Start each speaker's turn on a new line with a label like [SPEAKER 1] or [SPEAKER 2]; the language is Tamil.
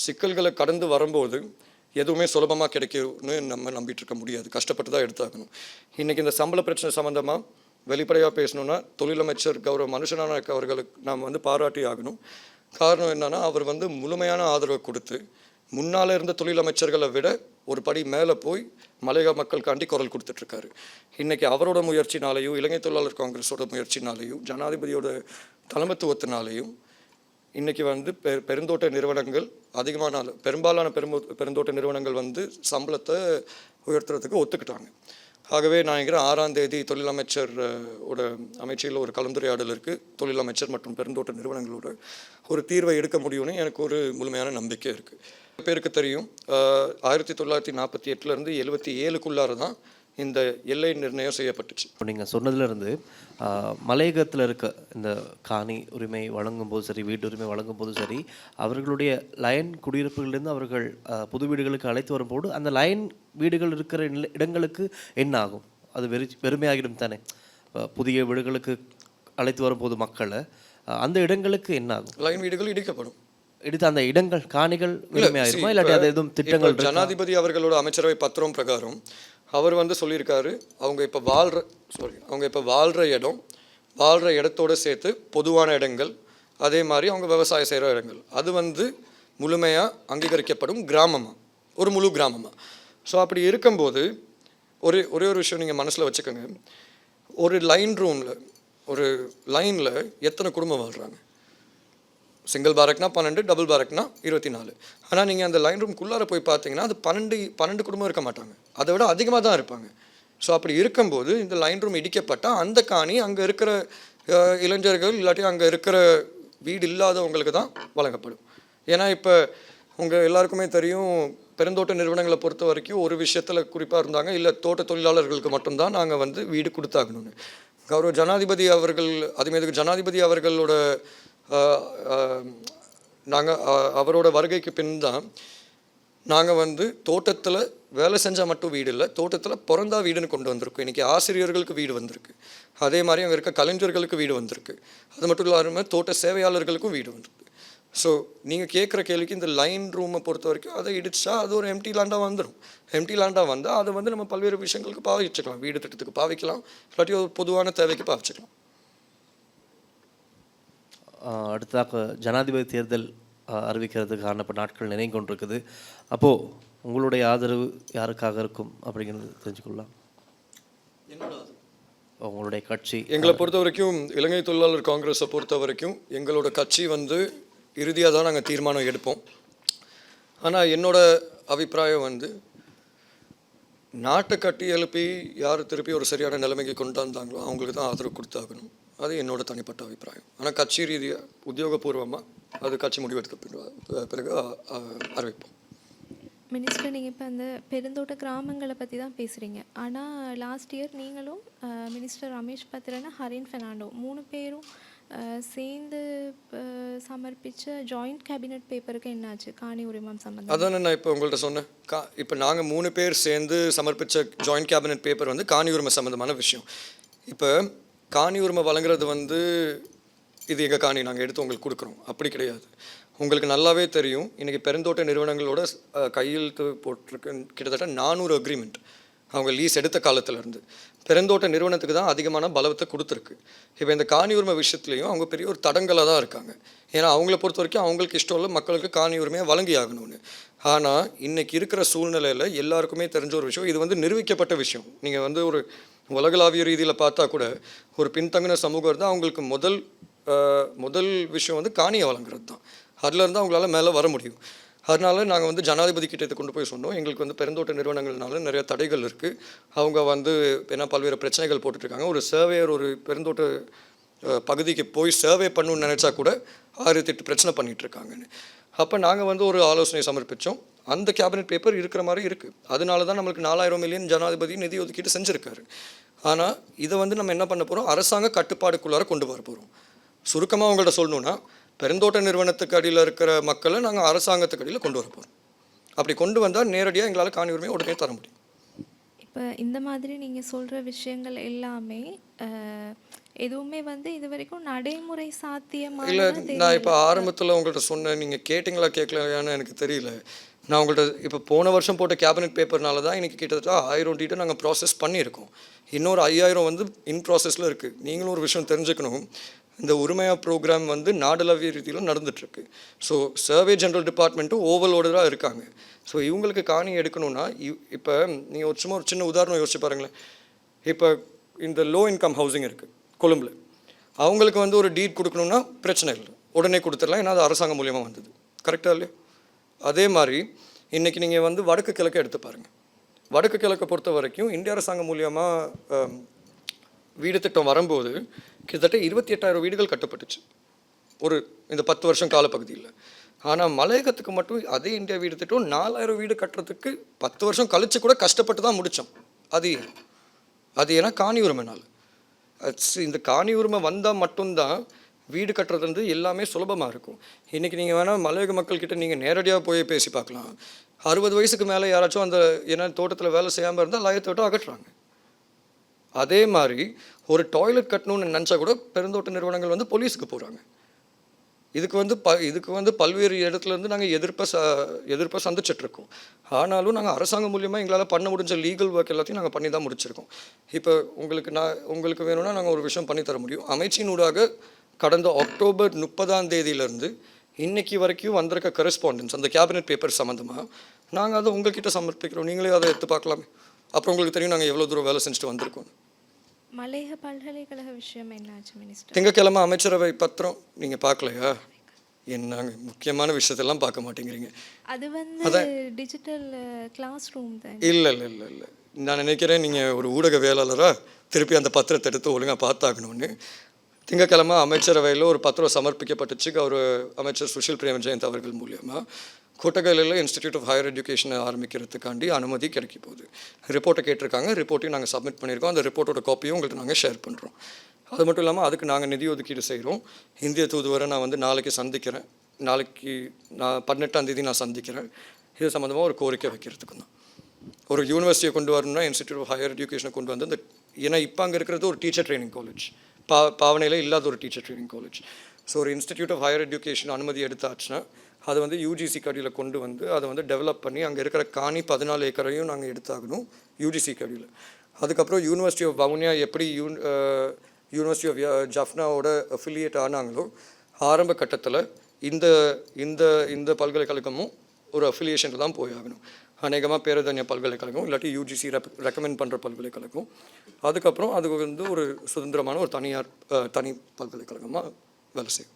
[SPEAKER 1] சிக்கல்களை கடந்து வரும்போது எதுவுமே சுலபமாக கிடைக்கும்னு நம்ம நம்பிட்டு இருக்க முடியாது, கஷ்டப்பட்டு தான் எடுத்தாகணும். இன்றைக்கி இந்த சம்பள பிரச்சனை சம்மந்தமாக வெளிப்படையாக பேசணுன்னா தொழிலமைச்சர் கௌரவ மனுஷனாக அவர்களுக்கு நாம் பாராட்டி ஆகணும். காரணம் என்னன்னா, அவர் முழுமையான ஆதரவை கொடுத்து முன்னால் இருந்த தொழிலமைச்சர்களை விட ஒரு படி மேலே போய் மலையக மக்களுக்காண்டி குரல் கொடுத்துட்ருக்காரு. இன்றைக்கி அவரோட முயற்சினாலேயும் இலங்கை தொழிலாளர் காங்கிரஸோட முயற்சினாலேயும் ஜனாதிபதியோட தலைமைத்துவத்தினாலேயும் இன்றைக்கி பெருந்தோட்ட நிறுவனங்கள் பெரும்பாலான பெருந்தோட்ட நிறுவனங்கள் சம்பளத்தை உயர்த்துறதுக்கு ஒத்துக்கிட்டாங்க. ஆகவே நான் நினைக்கிறேன் 6ஆம் தேதி தொழிலமைச்சர் அமைச்சரில் ஒரு கலந்துரையாடல் இருக்குது. தொழிலமைச்சர் மற்றும் பெருந்தோட்ட நிறுவனங்களோட ஒரு தீர்வை எடுக்க முடியும்னு எனக்கு ஒரு முழுமையான நம்பிக்கை இருக்குது. பேருக்கு தெரியும், 1948 77க்குள்ளார தான் இந்த எல்லை நிர்ணயம் செய்யப்பட்டுச்சு.
[SPEAKER 2] நீங்கள் சொன்னதுலேருந்து மலையகத்தில் இருக்க இந்த காணி உரிமை வழங்கும் போது சரி, வீட்டு உரிமை வழங்கும் போது சரி, அவர்களுடைய லைன் குடியிருப்புகளிலிருந்து அவர்கள் புது வீடுகளுக்கு அழைத்து வரும்போது அந்த லைன் வீடுகள் இருக்கிற இடங்களுக்கு என்ன ஆகும்? அது வெறுமையாகிடும் தானே. புதிய வீடுகளுக்கு அழைத்து வரும்போது மக்களை அந்த இடங்களுக்கு என்ன ஆகும்?
[SPEAKER 1] லைன் வீடுகள் இடிக்கப்படும்.
[SPEAKER 2] இடித்த அந்த இடங்கள் காணிகள் வெறுமையாகிருமா, இல்லாட்டி அது எதுவும் திட்டங்கள்?
[SPEAKER 1] ஜனாதிபதி அவர்களோட அமைச்சரவை பத்திரம் பிரகாரம் அவர் சொல்லியிருக்காரு, அவங்க இப்போ வாழ்கிற இடம், வாழ்கிற இடத்தோடு சேர்த்து பொதுவான இடங்கள், அதே மாதிரி அவங்க விவசாயம் செய்கிற இடங்கள், அது முழுமையாக அங்கீகரிக்கப்படும் கிராமமாக, ஒரு முழு கிராமமாக. ஸோ அப்படி இருக்கும்போது ஒரே ஒரு விஷயம் நீங்கள் மனசில் வச்சுக்கோங்க. ஒரு லைன் ரூமில், ஒரு லைனில் எத்தனை குடும்பம் வாழ்கிறாங்க? சிங்கிள் பேரக்னா 12, டபுள் பேரக்னா 24. ஆனால் நீங்கள் அந்த லைன் ரூம்குள்ளார போய் பார்த்தீங்கன்னா அது 12 குடும்பம் இருக்க மாட்டாங்க, அதை விட அதிகமாக தான் இருப்பாங்க. ஸோ அப்படி இருக்கும்போது இந்த லைன் ரூம் இடிக்கப்பட்டால் அந்த காணி அங்கே இருக்கிற இளைஞர்கள் இல்லாட்டி அங்கே இருக்கிற வீடு இல்லாதவங்களுக்கு தான் வழங்கப்படும். ஏன்னா இப்போ உங்கள் எல்லாருக்குமே தெரியும், பெருந்தோட்ட நிறுவனங்களை பொறுத்த வரைக்கும் ஒரு விஷயத்தில் குறிப்பாக இருந்தாங்க, இல்லை தோட்ட தொழிலாளர்களுக்கு மட்டும்தான் நாங்கள் வீடு கொடுத்தாகணும்னு. கௌரவ ஜனாதிபதி அவர்கள் அதுமாதிரி ஜனாதிபதி அவர்களோட அவரோட வருகைக்கு பின் தான் நாங்கள் தோட்டத்தில் வேலை செஞ்சால் மட்டும் வீடு இல்லை, தோட்டத்தில் பிறந்தா வீடுன்னு கொண்டு வந்திருக்கோம். இன்றைக்கி ஆசிரியர்களுக்கு வீடு வந்திருக்கு, அதே மாதிரி அங்கே இருக்க கலைஞர்களுக்கு வீடு வந்திருக்கு, அது மட்டும் இல்லாமல் தோட்ட சேவையாளர்களுக்கும் வீடு வந்திருக்கு. ஸோ நீங்கள் கேட்குற கேள்விக்கு இந்த லைன் ரூமை பொறுத்த வரைக்கும் அதை இடிச்சா அது ஒரு எம்டி லேண்டாக வந்துடும். எம்டி லேண்டாக வந்தால் அதை நம்ம பல்வேறு விஷயங்களுக்கு பாவிச்சுக்கலாம், வீடு திட்டத்துக்கு பாவிக்கலாம், இல்லாட்டி ஒரு பொதுவான தேவைக்கு பாவிச்சுக்கலாம்.
[SPEAKER 2] அடுத்ததாக ஜனாதிபதி தேர்தல் அறிவிக்கிறதுக்கான இப்போ நாட்கள் நினைவு கொண்டிருக்குது. அப்போது உங்களுடைய ஆதரவு யாருக்காக இருக்கும் அப்படிங்கிறது தெரிஞ்சுக்கொள்ளலாம். உங்களுடைய கட்சி
[SPEAKER 1] எங்களை பொறுத்த வரைக்கும் இலங்கை தொழிலாளர் காங்கிரஸை பொறுத்த வரைக்கும் எங்களோட கட்சி இறுதியாக தான் நாங்கள் தீர்மானம் எடுப்போம். ஆனால் என்னோட அபிப்பிராயம் நாட்டை கட்டி எழுப்பி யார் திருப்பி ஒரு சரியான நிலைமைக்கு கொண்டு வந்தாங்களோ அவங்களுக்கு தான் ஆதரவு கொடுத்தாகணும். அது என்னோட தனிப்பட்ட அபிப்பிராயம். ஆனால் கட்சி ரீதியாக உத்தியோகபூர்வமாக அது கட்சி முடிவெடுத்த பிறகு அறிவிப்போம்.
[SPEAKER 3] மினிஸ்டர், நீங்கள் இப்போ அந்த பெருந்தோட்ட கிராமங்களை பற்றி தான் பேசுகிறீங்க. ஆனால் லாஸ்ட் இயர் நீங்களும் மினிஸ்டர் ரமேஷ் பத்ரன், ஹரின் பெர்னாண்டோ 3 பேரும் சேர்ந்து சமர்ப்பித்த ஜாயிண்ட் கேபினட் பேப்பருக்கு என்னாச்சு காணி உரிமம் சம்பந்தம்?
[SPEAKER 1] அதான் நான் இப்போ உங்கள்கிட்ட சொன்னேன். இப்போ நாங்கள் 3 பேர் சேர்ந்து சமர்ப்பித்த ஜாயிண்ட் கேபினட் பேப்பர் காணி உரிமை சம்மந்தமான விஷயம். இப்போ காணி உரிமை வழங்குறது இது எங்கள் காணி, நாங்கள் எடுத்து உங்களுக்கு கொடுக்குறோம், அப்படி கிடையாது. உங்களுக்கு நல்லாவே தெரியும், இன்றைக்கி பெருந்தோட்ட நிறுவனங்களோட கையெழுத்து போட்டிருக்கு கிட்டத்தட்ட 400 அக்ரிமெண்ட் அவங்க லீஸ் எடுத்த காலத்திலேருந்து. பெருந்தோட்ட நிறுவனத்துக்கு தான் அதிகமான பலத்தை கொடுத்துருக்கு. இப்போ இந்த காணி உரிமை விஷயத்துலையும் அவங்க பெரிய ஒரு தடங்களாக தான் இருக்காங்க. ஏன்னா அவங்கள பொறுத்த வரைக்கும் அவங்களுக்கு இஷ்டம் இல்லை மக்களுக்கு காணி உரிமையை வழங்கி ஆகணும்னு. ஆனால் இன்றைக்கி இருக்கிற சூழ்நிலையில் எல்லாருக்குமே தெரிஞ்ச ஒரு விஷயம், இது நிரூபிக்கப்பட்ட விஷயம். நீங்கள் ஒரு உலகளாவிய ரீதியில் பார்த்தா கூட ஒரு பின்தங்கின சமூகம் இருந்தால் அவங்களுக்கு முதல் விஷயம் காணியை வழங்குறது தான். அதுலேருந்து அவங்களால மேலே வர முடியும். அதனால நாங்கள் ஜனாதிபதி கிட்ட கொண்டு போய் சொன்னோம், எங்களுக்கு பெருந்தோட்ட நிறுவனங்கள்னால நிறைய தடைகள் இருக்குது, அவங்க ஏன்னா பல்வேறு பிரச்சனைகள் போட்டுட்ருக்காங்க. ஒரு சர்வேயர் ஒரு பெருந்தோட்ட பகுதிக்கு போய் சர்வே பண்ணணும்னு நினச்சா கூட 6-8 பிரச்சனை பண்ணிகிட்ருக்காங்கன்னு. அப்போ நாங்கள் ஒரு ஆலோசனை சமர்ப்பித்தோம். அந்த கேபினட் பேப்பர் இருக்கிற மாதிரி இருக்குது. அதனால தான் நம்மளுக்கு 4000 மில்லியன் ஜனாதிபதி நிதி ஒதுக்கீடு செஞ்சுருக்காரு. ஆனால் இதை நம்ம என்ன பண்ண போகிறோம், அரசாங்க கட்டுப்பாடுக்குள்ளார கொண்டு வர போகிறோம். சுருக்கமாக உங்கள்கிட்ட சொல்லணுன்னா, பெருந்தோட்ட நிறுவனத்துக்கு அடியில் இருக்கிற மக்களை நாங்கள் அரசாங்கத்துக்கு அடியில் கொண்டு வர போகிறோம். அப்படி கொண்டு வந்தால் நேரடியாக எங்களால் காணி உரிமையை உடனே தர முடியும்.
[SPEAKER 3] இப்போ இந்த மாதிரி நீங்கள் சொல்கிற விஷயங்கள் எல்லாமே எதுவுமே வந்து இது வரைக்கும் நடைமுறை
[SPEAKER 1] இல்லை,
[SPEAKER 3] சாத்தியமானதா
[SPEAKER 1] நான் இப்போ
[SPEAKER 3] தெரியல.
[SPEAKER 1] ஆரம்பத்தில் உங்கள்கிட்ட சொன்னேன், நீங்கள் கேட்டிங்களா கேட்கலையான்னு எனக்கு தெரியல. நான் உங்கள்கிட்ட இப்போ போன வருஷம் போட்ட கேபினெட் பேப்பர்னால தான் இன்றைக்கி கிட்டத்தட்ட 1000 டீட்டை நாங்கள் ப்ராசஸ் பண்ணியிருக்கோம். இன்னொரு 5000 வந்து இன் ப்ராசஸில் இருக்குது. நீங்களும் ஒரு விஷயம் தெரிஞ்சுக்கணும், இந்த உரிமையா ப்ரோக்ராம் வந்து நாடளாவிய ரீதியில் நடந்துகிட்ருக்கு. ஸோ சர்வே ஜென்ரல் டிபார்ட்மெண்ட்டும் ஓவர்லோடராக இருக்காங்க. ஸோ இவங்களுக்கு காணி எடுக்கணும்னா இப்போ நீங்கள் ஒரு சும்மா ஒரு சின்ன உதாரணம் யோசிச்சு பாருங்களேன். இப்போ இந்த லோ இன்கம் ஹவுசிங் இருக்குது கொழும்பில், அவங்களுக்கு வந்து ஒரு டீட் கொடுக்கணுன்னா பிரச்சனை இல்லை, உடனே கொடுத்துடலாம், ஏன்னா அது அரசாங்கம் மூலியமாக வந்தது. கரெக்டாக இல்லையா? அதே மாதிரி இன்றைக்கி நீங்கள் வந்து வடக்கு கிழக்கு எடுத்து பாருங்கள். வடக்கு கிழக்கை பொறுத்த வரைக்கும் இந்திய அரசாங்கம் மூலியமாக வீடு திட்டம் வரும்போது கிட்டத்தட்ட 28,000 வீடுகள் கட்டப்பட்டுச்சு இந்த 10 வருஷம் காலப்பகுதியில். ஆனால் மலையகத்துக்கு மட்டும் அதே இந்தியா வீடு திட்டம் 4000 வீடு கட்டுறதுக்கு 10 வருஷம் கழித்து கூட கஷ்டப்பட்டு தான் முடித்தோம். அது ஏன்னா காணி உரிமைனால. இந்த காணி உரிமை வந்தால் மட்டும்தான் வீடு கட்டுறது வந்து எல்லாமே சுலபமாக இருக்கும். இன்றைக்கி நீங்கள் வேணால் மலையக மக்கள்கிட்ட நீங்கள் நேரடியாக போய் பேசி பார்க்கலாம். 60 வயசுக்கு மேலே யாராச்சும் அந்த ஏன்னா தோட்டத்தில் வேலை செய்யாமல் இருந்தால் லயத்தை விட்டு அகற்றுறாங்க. அதே மாதிரி ஒரு டாய்லெட் கட்டணும்னு நினச்சா கூட பெருந்தோட்ட நிறுவனங்கள் வந்து போலீஸுக்கு போகிறாங்க. இதுக்கு வந்து பல்வேறு இடத்துலேருந்து நாங்கள் எதிர்ப்பை சந்திச்சிட்ருக்கோம். ஆனாலும் நாங்கள் அரசாங்கம் மூலியமாக எங்களால் பண்ண முடிஞ்ச லீகல் ஒர்க் எல்லாத்தையும் நாங்கள் பண்ணி தான் முடிச்சிருக்கோம். இப்போ உங்களுக்கு வேணும்னா நாங்கள் ஒரு விஷயம் பண்ணித்தர முடியும். அமைச்சினூடாக கடந்த அக்டோபர் 30 இன்னைக்கு வரைக்கும் வந்திருக்க கரஸ்பாண்டன்ஸ் அந்த கேபினெட் பேப்பர் சம்மந்தமாக நாங்கள் அதை உங்கள்கிட்ட சமர்ப்பிக்கிறோம். நீங்களே அதை எடுத்து பார்க்கலாமே. அப்புறம் உங்களுக்கு தெரியும் நாங்கள் எவ்வளோ தூரம் வேலை செஞ்சுட்டு வந்திருக்கோம்.
[SPEAKER 3] மலையக பல்கலைக்கழக விஷயம் என்னாச்சு மினிஸ்டர்?
[SPEAKER 1] திங்கக்கிழமை அமைச்சரவை பத்திரம் நீங்கள் பார்க்கலையா? என்னங்க முக்கியமான விஷயத்தெல்லாம் பார்க்க மாட்டேங்கிறீங்க.
[SPEAKER 3] அது வந்து டிஜிட்டல் கிளாஸ் ரூம் தான்.
[SPEAKER 1] இல்லை இல்லை இல்லை இல்லை நான் நினைக்கிறேன் நீங்கள் ஒரு ஊடக வேளாளராக திருப்பி அந்த பத்திரத்தை எடுத்து ஒழுங்காக பார்த்தாகணும்னு. திங்கக்கிழமை அமைச்சரவையில் ஒரு பத்திரம் சமர்ப்பிக்கப்பட்டுச்சு அமைச்சர் சுஷில் பிரேம ஜெயந்த் அவர்கள் மூலியமாக. கோட்டகலில் இன்ஸ்டிடியூட் ஆஃப் ஹையர் எஜுகேஷனை ஆரம்பிக்கிறதுக்காண்டி அனுமதி கிடைக்க போகுது. ரிப்போர்ட்டை கேட்டிருக்காங்க, ரிப்போர்ட்டையும் நாங்கள் சப்மிட் பண்ணியிருக்கோம். அந்த ரிப்போர்ட்டோட காப்பியும் உங்கள்கிட்ட நாங்கள் ஷேர் பண்ணுறோம். அது மட்டும் இல்லாமல் அதுக்கு நாங்கள் நிதி ஒதுக்கீடு செய்கிறோம். இந்திய தூதுவரை நான் வந்து நாளைக்கு நான் 18 நான் சந்திக்கிறேன். இது சம்மந்தமாக ஒரு கோரிக்கை வைக்கிறதுக்கு தான். ஒரு யூனிவர்சிட்டியை கொண்டு வரணும்னா இன்ஸ்டிடியூட் ஆஃப் ஹையர் எஜுகேஷனை கொண்டு வந்து ஏன்னா இப்போ அங்கே இருக்கிறது ஒரு டீச்சர் ட்ரைனிங் காலேஜ், பாவனையில் இல்லாத ஒரு டீச்சர் ட்ரைனிங் காலேஜ். ஸோ ஒரு இன்ஸ்டிடியூட் ஆஃப் ஹையர் எஜுகேஷன் அனுமதி எடுத்தாச்சுன்னா அதை வந்து யூஜிசி கடியில் கொண்டு வந்து அதை வந்து டெவலப் பண்ணி அங்கே இருக்கிற காணி 14 ஏக்கரையும் நாங்கள் எடுத்தாகணும் யூஜிசி கடியில். அதுக்கப்புறம் யூனிவர்சிட்டி ஆஃப் வவுனியா எப்படி யூனிவர்சிட்டி ஆஃப் ஜஃப்னாவோட அஃபிலியேட் ஆனாங்களோ ஆரம்ப கட்டத்தில் இந்த இந்த இந்த பல்கலைக்கழகமும் ஒரு அஃபிலியேஷனில் தான் போயாகணும். அநேகமாக பேரதன்ய பல்கலைக்கழகம் இல்லாட்டி யூஜிசி ரெக்கமெண்ட் பண்ணுற பல்கலைக்கழகம். அதுக்கப்புறம் அது வந்து ஒரு சுதந்திரமான ஒரு தனி பல்கலைக்கழகமாக வேலை செய்யும்.